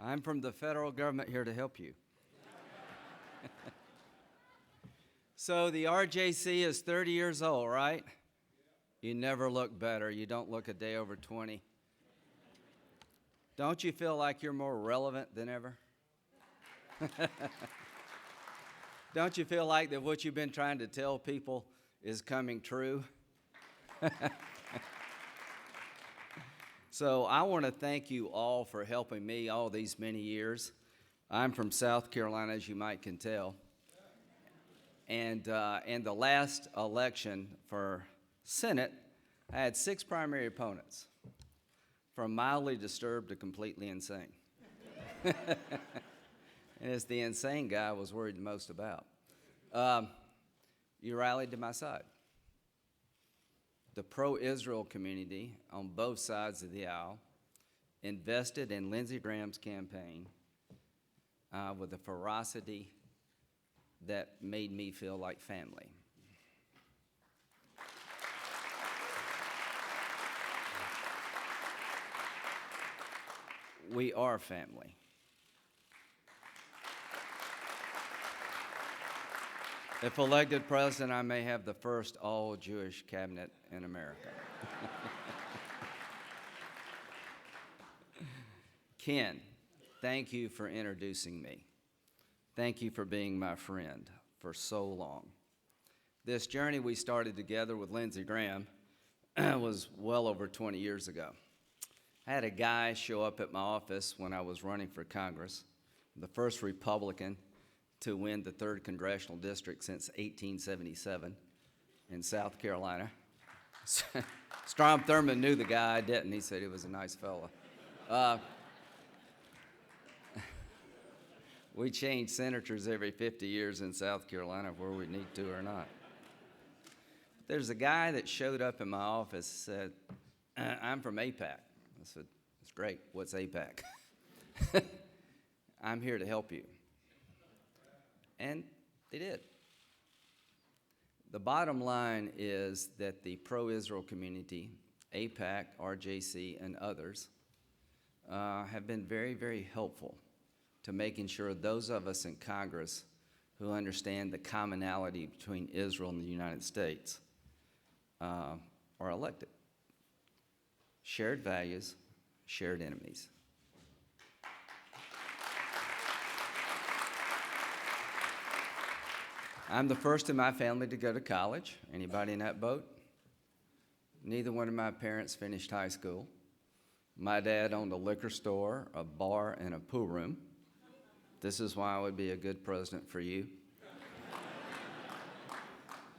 I'm from the federal government here to help you. So the RJC is 30 years old, right? You never look better. You don't look a day over 20. Don't you feel like you're more relevant than ever? Don't you feel like that what you've been trying to tell people is coming true? So I want to thank you all for helping me all these many years. I'm from South Carolina, as you might can tell. And in the last election for Senate, I had 6 primary opponents, from mildly disturbed to completely insane. And it's the insane guy I was worried the most about. You rallied to my side. The pro-Israel community on both sides of the aisle invested in Lindsey Graham's campaign with a ferocity that made me feel like family. We are family. If elected president, I may have the first all-Jewish cabinet in America. Ken, thank you for introducing me. Thank you for being my friend for so long. This journey we started together with Lindsey Graham was well over 20 years ago. I had a guy show up at my office when I was running for Congress, the first Republican to win the 3rd Congressional District since 1877 in South Carolina. Strom Thurmond knew the guy, I didn't. He said he was a nice fella. We change senators every 50 years in South Carolina where we need to or not. There's a guy that showed up in my office and said, I'm from AIPAC. I said, that's great. What's AIPAC? I'm here to help you. And they did. The bottom line is that the pro-Israel community, AIPAC, RJC, and others, have been very, very helpful to making sure those of us in Congress who understand the commonality between Israel and the United States are elected. Shared values, shared enemies. I'm the first in my family to go to college. Anybody in that boat? Neither one of my parents finished high school. My dad owned a liquor store, a bar, and a pool room. This is why I would be a good president for you.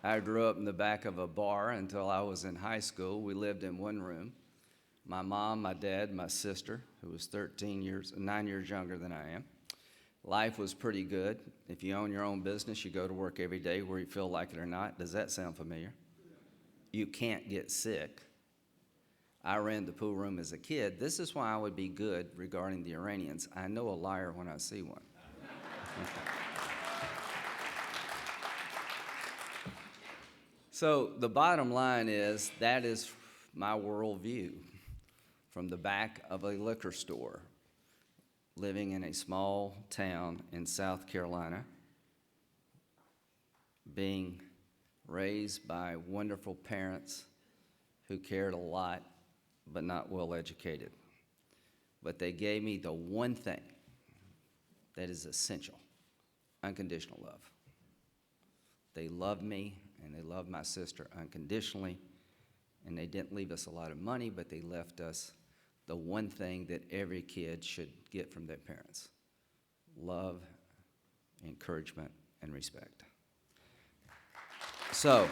I grew up in the back of a bar until I was in high school. We lived in one room. My mom, my dad, my sister, who was 9 years younger than I am. Life was pretty good. If you own your own business, you go to work every day whether you feel like it or not. Does that sound familiar? You can't get sick. I ran the pool room as a kid. This is why I would be good regarding the Iranians. I know a liar when I see one. So the bottom line is that is my worldview from the back of a liquor store, living in a small town in South Carolina, being raised by wonderful parents who cared a lot but not well educated. But they gave me the one thing that is essential: unconditional love. They loved me and they loved my sister unconditionally, and they didn't leave us a lot of money, but they left us the one thing that every kid should get from their parents: love, encouragement, and respect. So,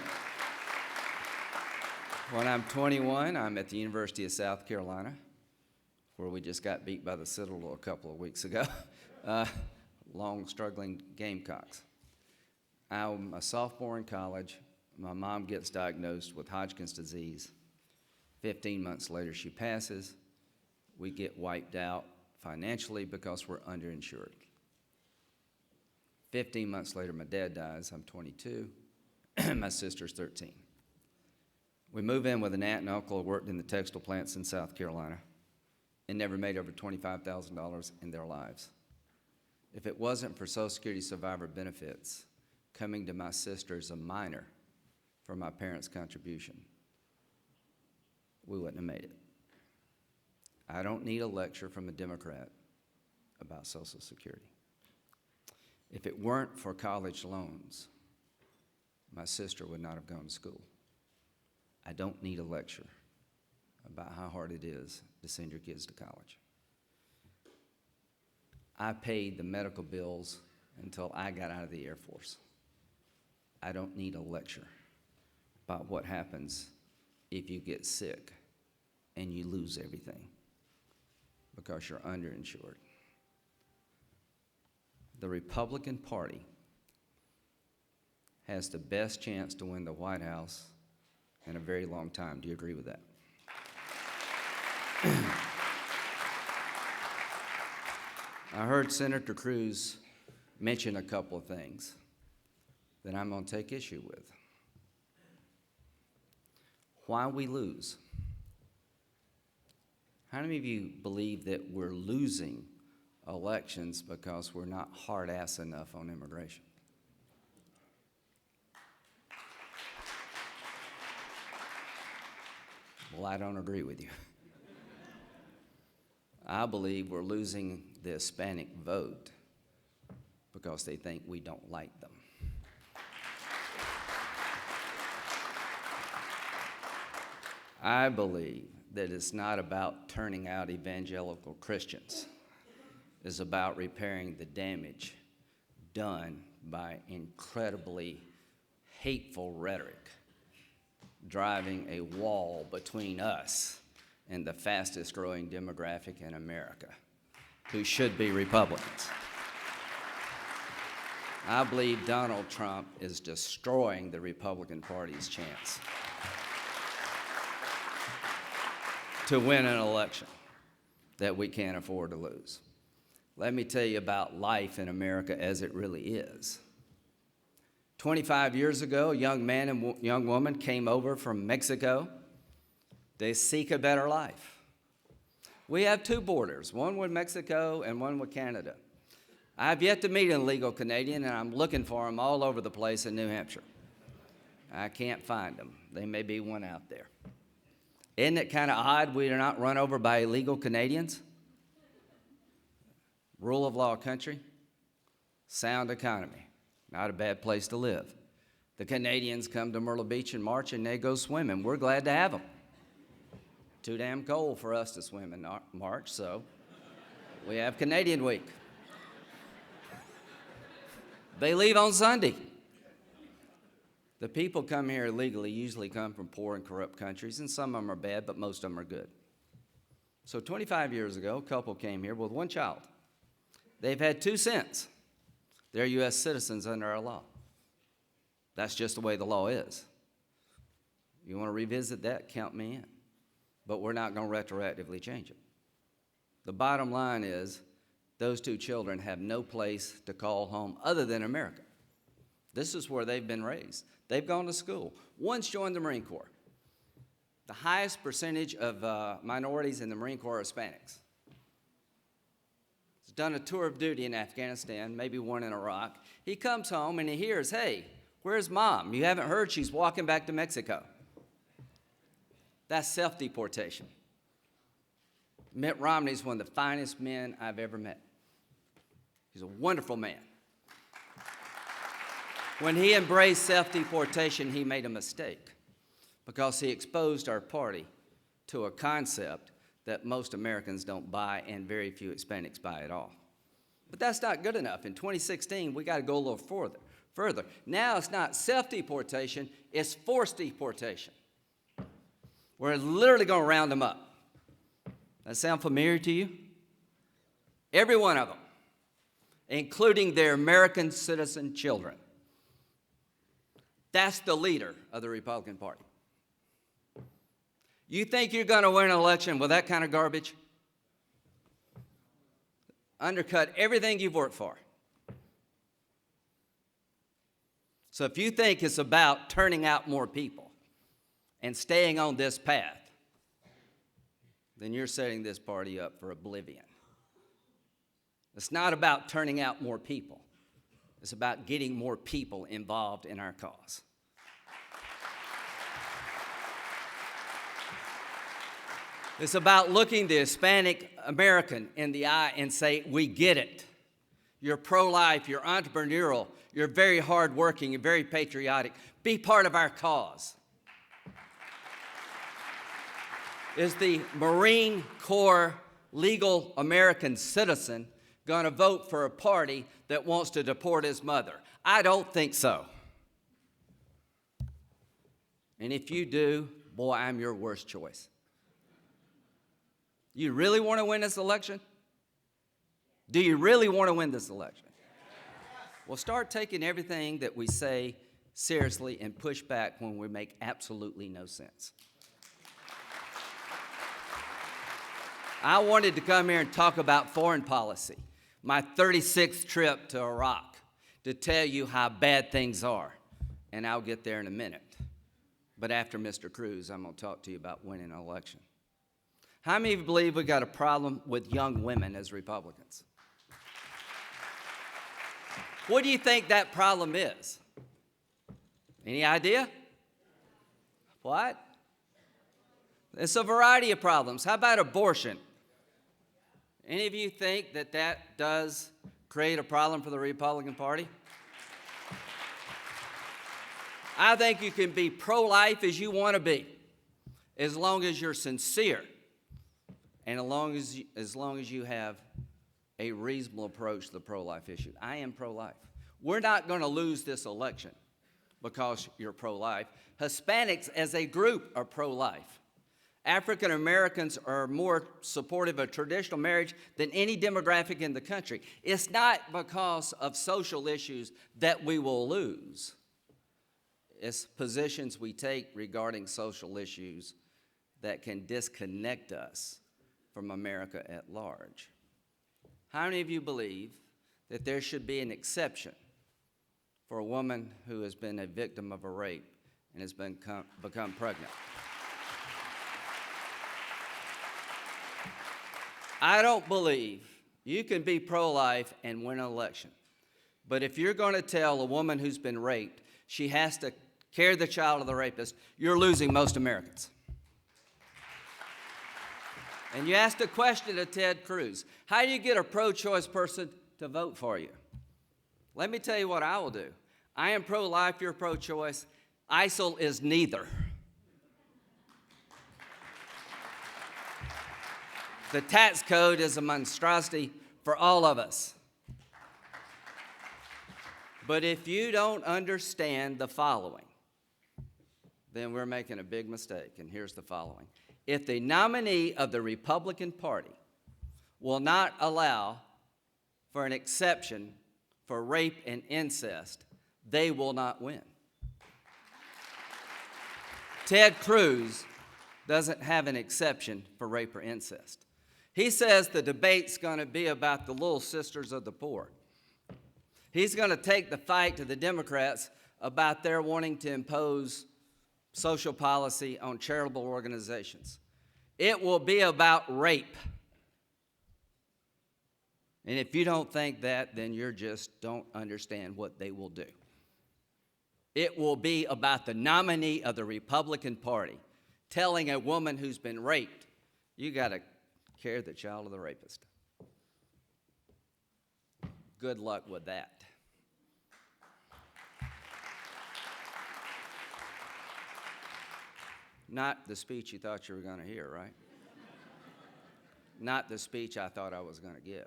when I'm 21, I'm at the University of South Carolina, where we just got beat by the Citadel a couple of weeks ago. Long, struggling Gamecocks. I'm a sophomore in college. My mom gets diagnosed with Hodgkin's disease. 15 months later, she passes. We get wiped out financially because we're underinsured. 15 months later, my dad dies. I'm 22. My sister's 13. We move in with an aunt and uncle who worked in the textile plants in South Carolina. and never made over $25,000 in their lives. If it wasn't for Social Security survivor benefits coming to my sister as a minor for my parents' contribution, we wouldn't have made it. I don't need a lecture from a Democrat about Social Security. If it weren't for college loans, my sister would not have gone to school. I don't need a lecture about how hard it is to send your kids to college. I paid the medical bills until I got out of the Air Force. I don't need a lecture about what happens if you get sick and you lose everything because you're underinsured. The Republican Party has the best chance to win the White House in a very long time. Do you agree with that? I heard Senator Cruz mention a couple of things that I'm going to take issue with. Why we lose. How many of you believe that we're losing elections because we're not hard-ass enough on immigration? Well, I don't agree with you. I believe we're losing the Hispanic vote because they think we don't like them. I believe that it's not about turning out evangelical Christians. It's about repairing the damage done by incredibly hateful rhetoric, driving a wall between us and the fastest growing demographic in America, who should be Republicans. I believe Donald Trump is destroying the Republican Party's chance to win an election that we can't afford to lose. Let me tell you about life in America as it really is. 25 years ago, a young man and young woman came over from Mexico. They seek a better life. We have two borders, one with Mexico and one with Canada. I've yet to meet an illegal Canadian, and I'm looking for them all over the place in New Hampshire. I can't find them. There may be one out there. Isn't it kind of odd we are not run over by illegal Canadians? Rule of law country, sound economy, not a bad place to live. The Canadians come to Myrtle Beach in March and they go swimming. We're glad to have them. Too damn cold for us to swim in March, so we have Canadian Week. They leave on Sunday. The people come here illegally usually come from poor and corrupt countries, and some of them are bad, but most of them are good. So 25 years ago, a couple came here with one child. They've had 2 since. They're U.S. citizens under our law. That's just the way the law is. You want to revisit that, count me in. But we're not going to retroactively change it. The bottom line is those 2 children have no place to call home other than America. This is where they've been raised. They've gone to school. One's joined the Marine Corps. The highest percentage of minorities in the Marine Corps are Hispanics. He's done a tour of duty in Afghanistan, maybe one in Iraq. He comes home and he hears, hey, where's mom? You haven't heard she's walking back to Mexico. That's self-deportation. Mitt Romney's one of the finest men I've ever met. He's a wonderful man. When he embraced self-deportation, he made a mistake because he exposed our party to a concept that most Americans don't buy and very few Hispanics buy at all. But that's not good enough. In 2016, we got to go a little further. Now it's not self-deportation, it's forced deportation. We're literally going to round them up. That sound familiar to you? Every one of them, including their American citizen children. That's the leader of the Republican Party. You think you're going to win an election with that kind of garbage? Undercut everything you've worked for. So if you think it's about turning out more people and staying on this path, then you're setting this party up for oblivion. It's not about turning out more people. It's about getting more people involved in our cause. It's about looking the Hispanic American in the eye and say, we get it. You're pro-life, you're entrepreneurial, you're very hardworking, you're very patriotic. Be part of our cause. Is the Marine Corps legal American citizen going to vote for a party that wants to deport his mother? I don't think so. And if you do, boy, I'm your worst choice. You really want to win this election? Do you really want to win this election? Well, start taking everything that we say seriously and push back when we make absolutely no sense. I wanted to come here and talk about foreign policy, my 36th trip to Iraq, to tell you how bad things are, and I'll get there in a minute. But after Mr. Cruz, I'm going to talk to you about winning an election. How many of you believe we've got a problem with young women as Republicans? What do you think that problem is? Any idea? What? It's a variety of problems. How about abortion? Any of you think that that does create a problem for the Republican Party? I think you can be pro-life as you want to be, as long as you're sincere, and as long as you have a reasonable approach to the pro-life issue. I am pro-life. We're not going to lose this election because you're pro-life. Hispanics as a group are pro-life. African Americans are more supportive of traditional marriage than any demographic in the country. It's not because of social issues that we will lose. It's positions we take regarding social issues that can disconnect us from America at large. How many of you believe that there should be an exception for a woman who has been a victim of a rape and has become pregnant? I don't believe you can be pro-life and win an election. But if you're going to tell a woman who's been raped she has to carry the child of the rapist, you're losing most Americans. And you asked a question to Ted Cruz. How do you get a pro-choice person to vote for you? Let me tell you what I will do. I am pro-life, you're pro-choice. ISIL is neither. The tax code is a monstrosity for all of us. But if you don't understand the following, then we're making a big mistake, and here's the following. If the nominee of the Republican Party will not allow for an exception for rape and incest, they will not win. Ted Cruz doesn't have an exception for rape or incest. He says the debate's going to be about the little sisters of the poor. He's going to take the fight to the Democrats about their wanting to impose social policy on charitable organizations. It will be about rape. And if you don't think that, then you just don't understand what they will do. It will be about the nominee of the Republican Party telling a woman who's been raped, you got to carry the child of the rapist. Good luck with that. Not the speech you thought you were going to hear, right? Not the speech I thought I was going to give.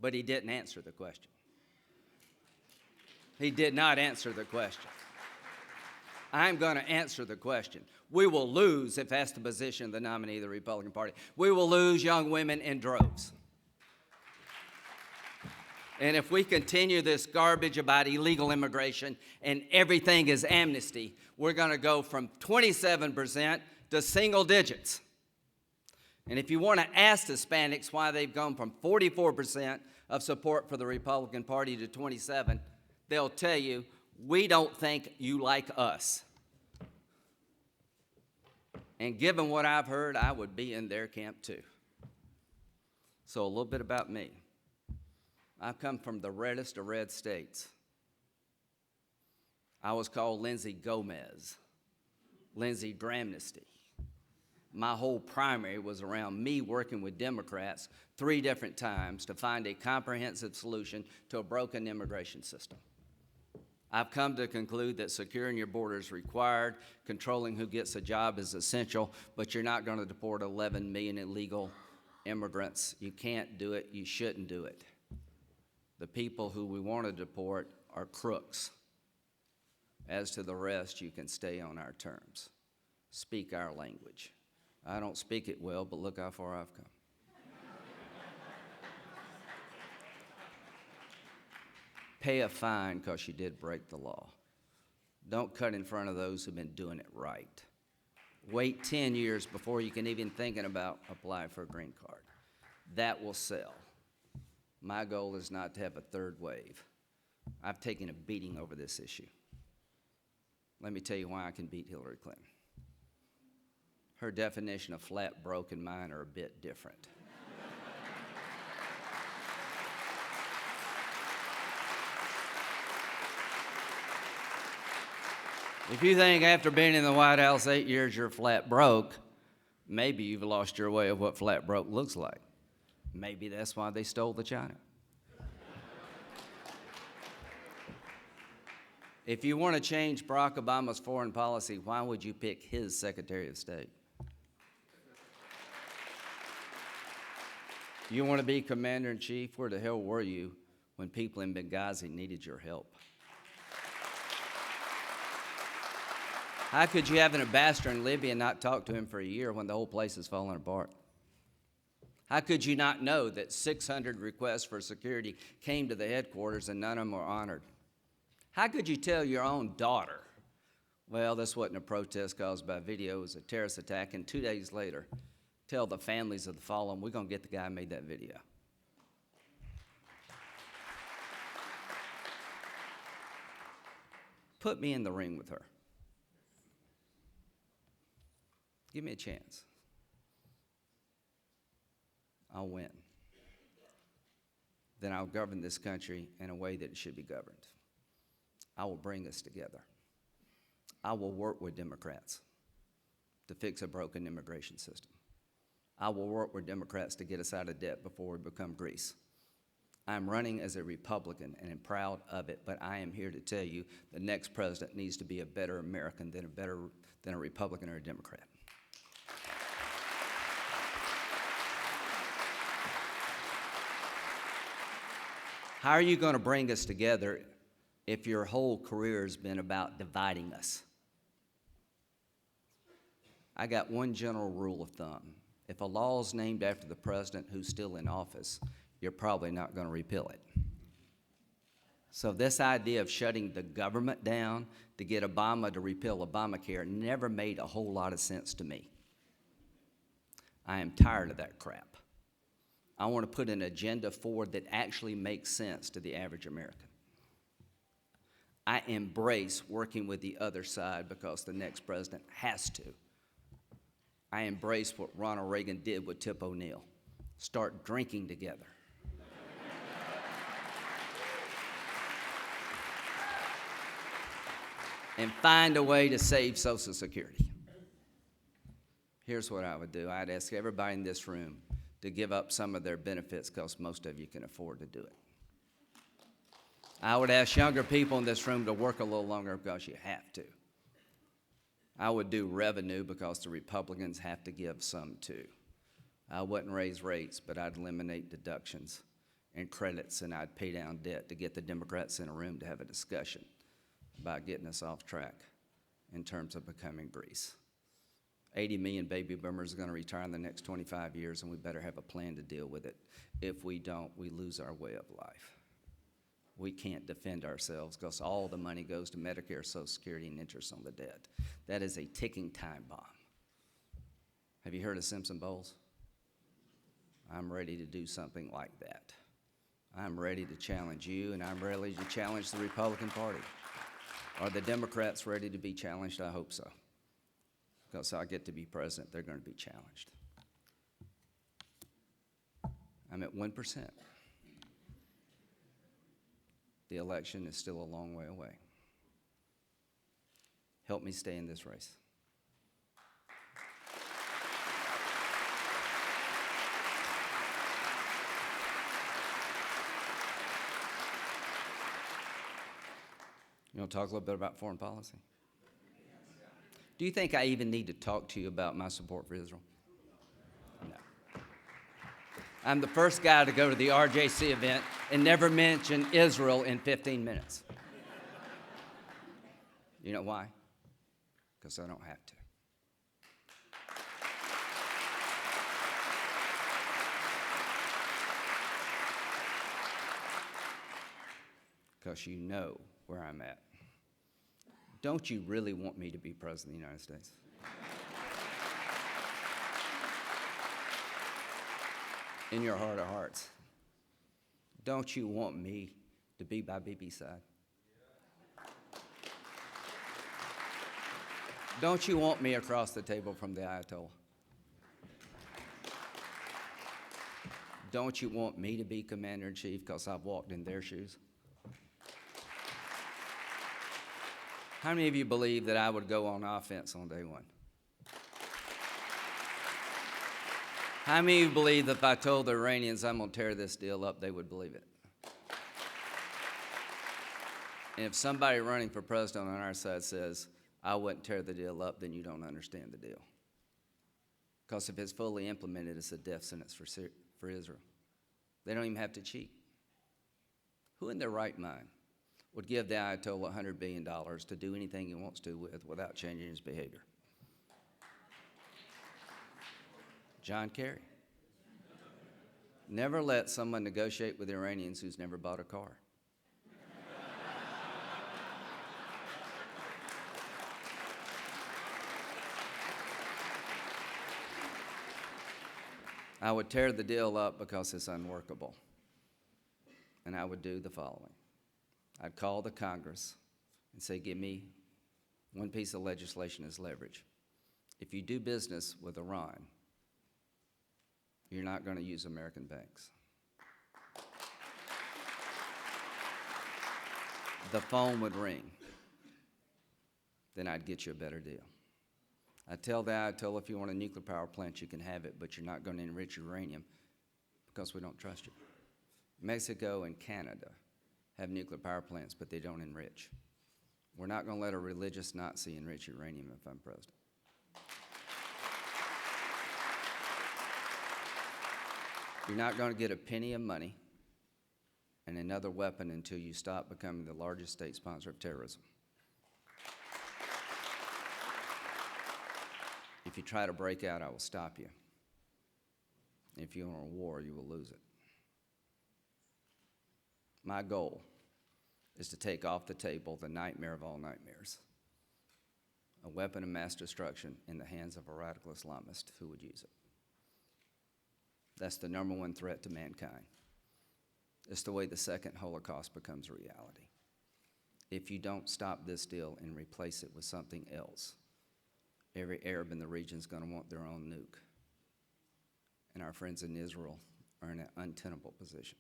But he didn't answer the question. He did not answer the question. I'm going to answer the question. We will lose if that's the position of the nominee of the Republican Party. We will lose young women in droves. And if we continue this garbage about illegal immigration and everything is amnesty, we're going to go from 27% to single digits. And if you want to ask Hispanics why they've gone from 44% of support for the Republican Party to 27%, they'll tell you, we don't think you like us. And given what I've heard, I would be in their camp too. So a little bit about me. I've come from the reddest of red states. I was called Lindsey Gomez, Lindsey Gramnesty. My whole primary was around me working with Democrats 3 different times to find a comprehensive solution to a broken immigration system. I've come to conclude that securing your border is required, controlling who gets a job is essential, but you're not going to deport 11 million illegal immigrants. You can't do it. You shouldn't do it. The people who we want to deport are crooks. As to the rest, you can stay on our terms. Speak our language. I don't speak it well, but look how far I've come. Pay a fine because you did break the law. Don't cut in front of those who've been doing it right. Wait 10 years before you can even thinking about applying for a green card. That will sell. My goal is not to have a third wave. I've taken a beating over this issue. Let me tell you why I can beat Hillary Clinton. Her definition of flat, broke, and mine are a bit different. If you think after being in the White House 8 years you're flat broke, maybe you've lost your way of what flat broke looks like. Maybe that's why they stole the China. If you want to change Barack Obama's foreign policy, why would you pick his Secretary of State? You want to be Commander-in-Chief? Where the hell were you when people in Benghazi needed your help? How could you have an ambassador in Libya and not talk to him for a year when the whole place is falling apart? How could you not know that 600 requests for security came to the headquarters and none of them were honored? How could you tell your own daughter, well, this wasn't a protest caused by video, it was a terrorist attack, and 2 days later, tell the families of the fallen, we're going to get the guy who made that video? Put me in the ring with her. Give me a chance. I'll win. Then I'll govern this country in a way that it should be governed. I will bring us together. I will work with Democrats to fix a broken immigration system. I will work with Democrats to get us out of debt before we become Greece. I'm running as a Republican and am proud of it, but I am here to tell you the next president needs to be a better American than a Republican or a Democrat. How are you going to bring us together if your whole career has been about dividing us? I got one general rule of thumb. If a law is named after the president who's still in office, you're probably not going to repeal it. So this idea of shutting the government down to get Obama to repeal Obamacare never made a whole lot of sense to me. I am tired of that crap. I want to put an agenda forward that actually makes sense to the average American. I embrace working with the other side because the next president has to. I embrace what Ronald Reagan did with Tip O'Neill. Start drinking together. And find a way to save Social Security. Here's what I would do. I'd ask everybody in this room to give up some of their benefits because most of you can afford to do it. I would ask younger people in this room to work a little longer because you have to. I would do revenue because the Republicans have to give some too. I wouldn't raise rates, but I'd eliminate deductions and credits, and I'd pay down debt to get the Democrats in a room to have a discussion about getting us off track in terms of becoming Greece. 80 million baby boomers are going to retire in the next 25 years, and we better have a plan to deal with it. If we don't, we lose our way of life. We can't defend ourselves because all the money goes to Medicare, Social Security, and interest on the debt. That is a ticking time bomb. Have you heard of Simpson Bowles? I'm ready to do something like that. I'm ready to challenge you, and I'm ready to challenge the Republican Party. Are the Democrats ready to be challenged? I hope so. because I get to be president, they're going to be challenged. I'm at 1%. The election is still a long way away. Help me stay in this race. You want to talk a little bit about foreign policy? Do you think I even need to talk to you about my support for Israel? No. I'm the first guy to go to the RJC event and never mention Israel in 15 minutes. You know why? Because I don't have to. Because you know where I'm at. Don't you really want me to be president of the United States? In your heart of hearts, don't you want me to be by Bibi's side? Don't you want me across the table from the Ayatollah? Don't you want me to be commander-in-chief because I've walked in their shoes? How many of you believe that I would go on offense on day one? How many of you believe that if I told the Iranians I'm going to tear this deal up, they would believe it? And if somebody running for president on our side says, I wouldn't tear the deal up, then you don't understand the deal. Because if it's fully implemented, it's a death sentence for Israel. They don't even have to cheat. Who in their right mind would give the Ayatollah $100 billion to do anything he wants to with without changing his behavior? John Kerry. Never let someone negotiate with the Iranians who's never bought a car. I would tear the deal up because it's unworkable. And I would do the following. I'd call the Congress and say, give me one piece of legislation as leverage. If you do business with Iran, you're not going to use American banks. The phone would ring. Then I'd get you a better deal. I'd tell the Ayatollah, if you want a nuclear power plant, you can have it, but you're not going to enrich uranium because we don't trust you. Mexico and Canada have nuclear power plants, but they don't enrich. We're not going to let a religious Nazi enrich uranium if I'm president. You're not going to get a penny of money and another weapon until you stop becoming the largest state sponsor of terrorism. If you try to break out, I will stop you. If you want a war, you will lose it. My goal is to take off the table the nightmare of all nightmares, a weapon of mass destruction in the hands of a radical Islamist who would use it. That's the number one threat to mankind. It's the way the second Holocaust becomes a reality. If you don't stop this deal and replace it with something else, every Arab in the region is going to want their own nuke. And our friends in Israel are in an untenable position.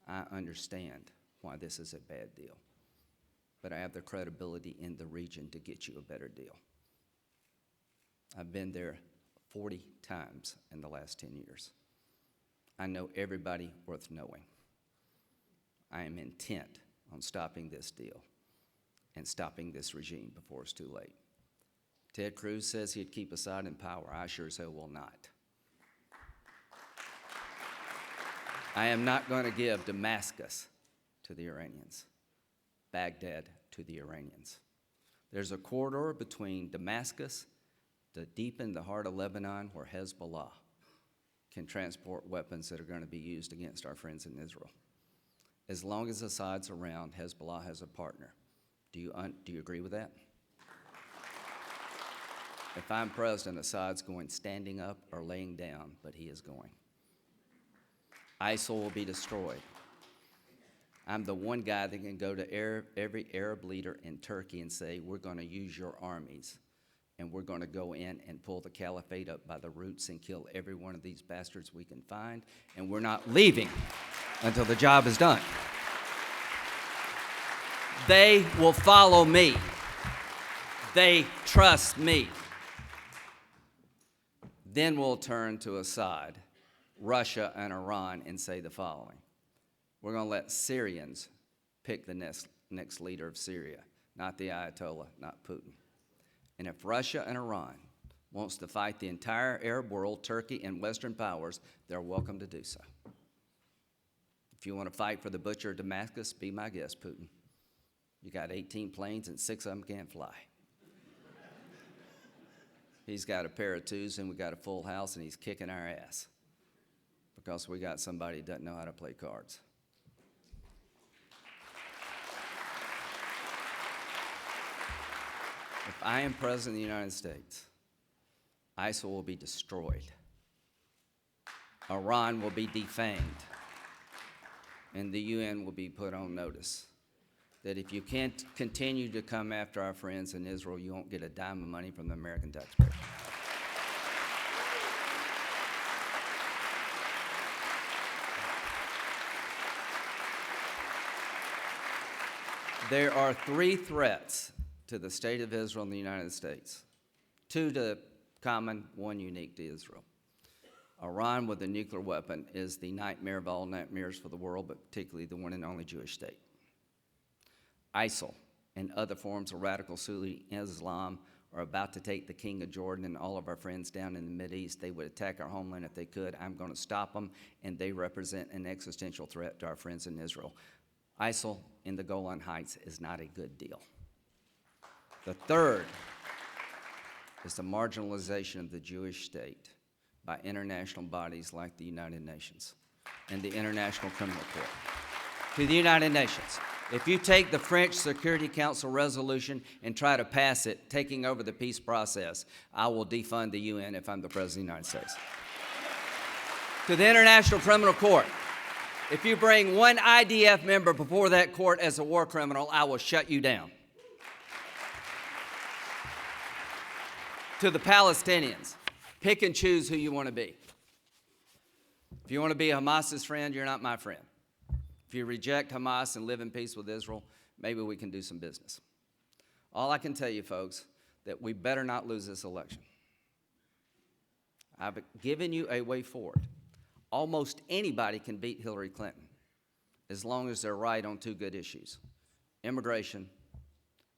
I understand why this is a bad deal, but I have the credibility in the region to get you a better deal. I've been there 40 times in the last 10 years. I know everybody worth knowing. I am intent on stopping this deal and stopping this regime before it's too late. Ted Cruz says he'd keep Assad in power. I sure as hell will not. I am not going to give Damascus to the Iranians, Baghdad to the Iranians. There's a corridor between Damascus to deep in the heart of Lebanon where Hezbollah can transport weapons that are going to be used against our friends in Israel. As long as Assad's around, Hezbollah has a partner. Do you agree with that? If I'm president, Assad's going standing up or laying down, but he is going. ISIL will be destroyed. I'm the one guy that can go to every Arab leader in Turkey and say, we're going to use your armies and we're going to go in and pull the caliphate up by the roots and kill every one of these bastards we can find, and we're not leaving until the job is done. They will follow me. They trust me. Then we'll turn to Assad, Russia, and Iran and say the following. We're going to let Syrians pick the next leader of Syria, not the Ayatollah, not Putin. And if Russia and Iran wants to fight the entire Arab world, Turkey, and Western powers, they're welcome to do so. If you want to fight for the butcher of Damascus, be my guest, Putin. You got 18 planes and 6 of them can't fly. He's got a pair of twos and we got a full house and he's kicking our ass because we got somebody that doesn't know how to play cards. If I am president of the United States, ISIL will be destroyed. Iran will be defamed. And the UN will be put on notice that if you can't continue to come after our friends in Israel, you won't get a dime of money from the American taxpayer. There are 3 threats to the state of Israel and the United States. 2 to common, 1 unique to Israel. Iran with a nuclear weapon is the nightmare of all nightmares for the world, but particularly the one and only Jewish state. ISIL and other forms of radical Sunni Islam are about to take the king of Jordan and all of our friends down in the Mideast. They would attack our homeland if they could. I'm going to stop them, and they represent an existential threat to our friends in Israel. ISIL in the Golan Heights is not a good deal. The third is the marginalization of the Jewish state by international bodies like the United Nations and the International Criminal Court. To the United Nations. If you take the French Security Council resolution and try to pass it, taking over the peace process, I will defund the UN if I'm the President of the United States. To the International Criminal Court, if you bring one IDF member before that court as a war criminal, I will shut you down. To the Palestinians, pick and choose who you want to be. If you want to be Hamas's friend, you're not my friend. If you reject Hamas and live in peace with Israel, maybe we can do some business. All I can tell you, folks, that we better not lose this election. I've given you a way forward. Almost anybody can beat Hillary Clinton as long as they're right on 2 good issues, immigration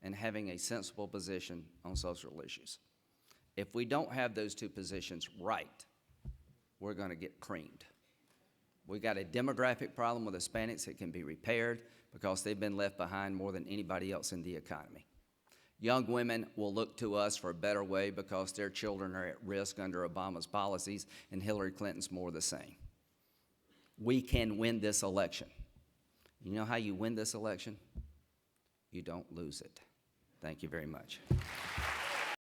and having a sensible position on social issues. If we don't have those 2 positions right, we're going to get creamed. We got a demographic problem with Hispanics that can be repaired because they've been left behind more than anybody else in the economy. Young women will look to us for a better way because their children are at risk under Obama's policies, and Hillary Clinton's more the same. We can win this election. You know how you win this election? You don't lose it. Thank you very much.